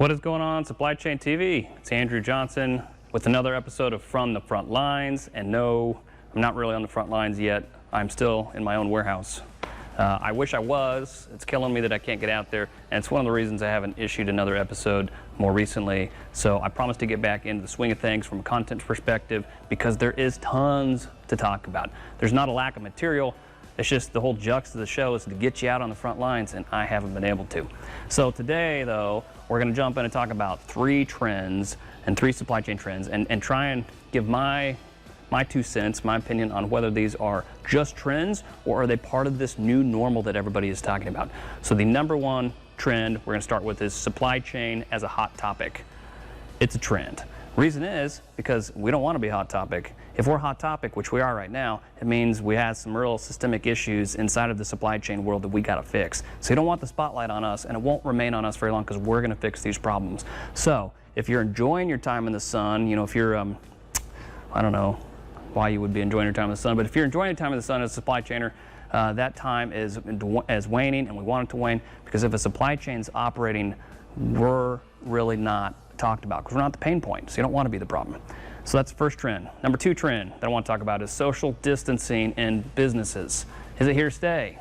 What is going on, Supply Chain TV? It's Andrew Johnson with another episode of From the Front Lines. And no, I'm not really on the front lines yet. I'm still in my own warehouse. I wish I was. It's killing me that I can't get out there. And it's one of the reasons I haven't issued another episode more recently. So I promise to get back into the swing of things from a content perspective, because there is tons to talk about. There's not a lack of material. It's just the whole gist of the show is to get you out on the front lines, and I haven't been able to. So today, though, we're going to jump in and talk about three trends and three supply chain trends, and try and give my 2 cents, my opinion on whether these are just trends or are they part of this new normal that everybody is talking about. So the number one trend we're going to start with is supply chain as a hot topic. It's a trend. Reason is because we don't want to be a hot topic. If we're a hot topic, which we are right now, it means we have some real systemic issues inside of the supply chain world that we got to fix. So you don't want the spotlight on us, and it won't remain on us very long because we're going to fix these problems. So if you're enjoying your time in the sun, you know, if you're, I don't know why you would be enjoying your time in the sun, but if you're enjoying your time in the sun as a supply chainer, that time is waning, and we want it to wane, because if a supply chain's operating, we're really not talked about because we're not the pain point, so you don't want to be the problem. So that's the first trend. Number 2 trend that I want to talk about is social distancing in businesses. Is it here to stay?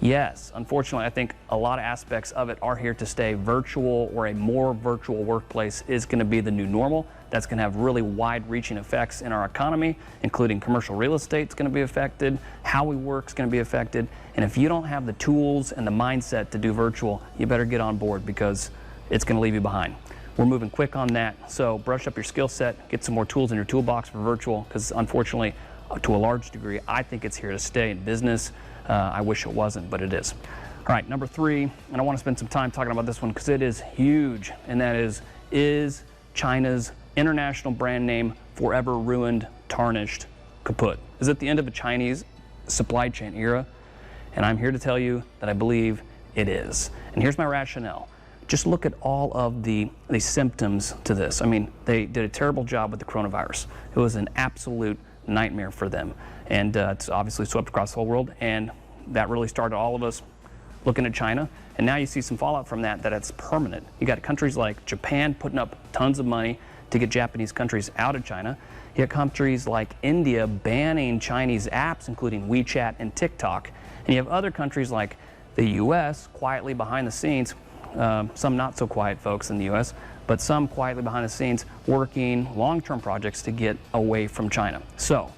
Yes. Unfortunately, I think a lot of aspects of it are here to stay. Virtual, or a more virtual workplace, is going to be the new normal. That's going to have really wide-reaching effects in our economy, including commercial real estate is going to be affected, how we work is going to be affected, and if you don't have the tools and the mindset to do virtual, you better get on board because it's going to leave you behind. We're moving quick on that, so brush up your skill set, get some more tools in your toolbox for virtual, because unfortunately, to a large degree, I think it's here to stay in business. I wish it wasn't, but it is. All right, number 3, and I want to spend some time talking about this one because it is huge, and that is China's international brand name forever ruined, tarnished, kaput? Is it the end of a Chinese supply chain era? And I'm here to tell you that I believe it is. And here's my rationale. Just look at all of the symptoms to this. I mean, they did a terrible job with the coronavirus. It was an absolute nightmare for them. And it's obviously swept across the whole world. And that really started all of us looking at China. And now you see some fallout from that it's permanent. You got countries like Japan putting up tons of money to get Japanese countries out of China. You got countries like India banning Chinese apps, including WeChat and TikTok. And you have other countries like the US quietly behind the scenes, some not so quiet folks in the US, but some quietly behind the scenes working long-term projects to get away from China. So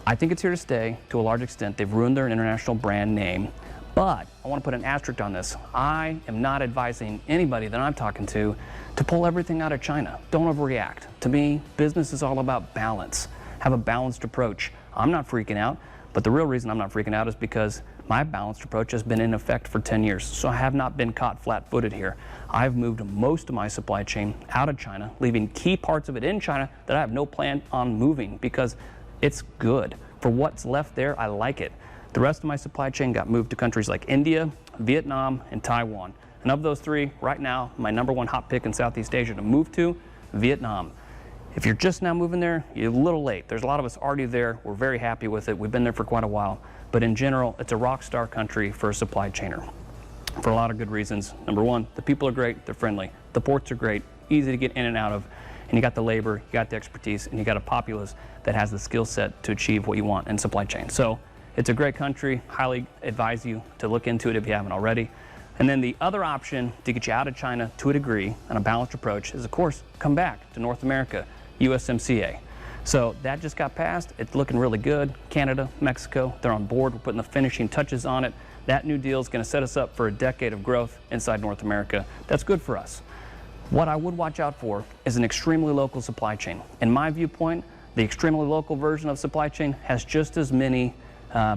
I think it's here to stay to a large extent. They've ruined their international brand name, but I want to put an asterisk on this. I am not advising anybody that I'm talking to pull everything out of China. Don't overreact. To me, business is all about balance. Have a balanced approach. I'm not freaking out, but the real reason I'm not freaking out is because my balanced approach has been in effect for 10 years, so I have not been caught flat-footed here. I've moved most of my supply chain out of China, leaving key parts of it in China that I have no plan on moving because it's good. For what's left there, I like it. The rest of my supply chain got moved to countries like India, Vietnam, and Taiwan. And of those 3, right now, my number 1 hot pick in Southeast Asia to move to, Vietnam. If you're just now moving there, you're a little late. There's a lot of us already there. We're very happy with it. We've been there for quite a while. But in general, it's a rock star country for a supply chainer for a lot of good reasons. Number 1, the people are great. They're friendly. The ports are great, easy to get in and out of. And you got the labor, you got the expertise, and you got a populace that has the skill set to achieve what you want in supply chain. So it's a great country. Highly advise you to look into it if you haven't already. And then the other option to get you out of China to a degree and a balanced approach is, of course, come back to North America, USMCA. So that just got passed. It's looking really good. Canada, Mexico, they're on board. We're putting the finishing touches on it. That new deal is going to set us up for a decade of growth inside North America. That's good for us. What I would watch out for is an extremely local supply chain. In my viewpoint, the extremely local version of supply chain has just as many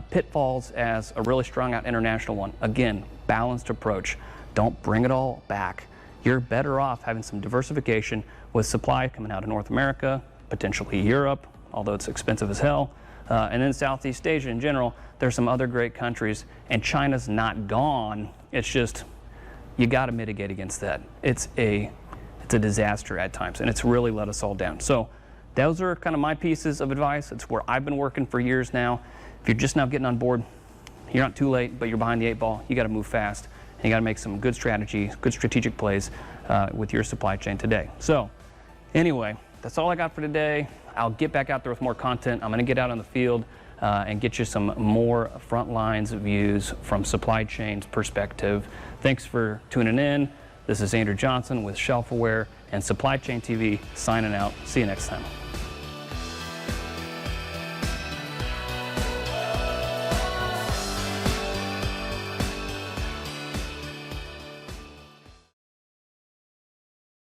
pitfalls as a really strung out international one. Again, balanced approach. Don't bring it all back. You're better off having some diversification with supply coming out of North America, potentially Europe, although it's expensive as hell, and then Southeast Asia in general. There's some other great countries, and China's not gone. It's just, you got to mitigate against that. It's a disaster at times, and it's really let us all down. So those are kind of my pieces of advice. It's where I've been working for years now. If you're just now getting on board, you're not too late, but you're behind the 8 ball. You got to move fast and you got to make some good strategic plays with your supply chain today. So anyway, that's all I got for today. I'll get back out there with more content. I'm going to get out on the field and get you some more Frontlines views from supply chain's perspective. Thanks for tuning in. This is Andrew Johnson with Shelf Aware and Supply Chain TV signing out. See you next time.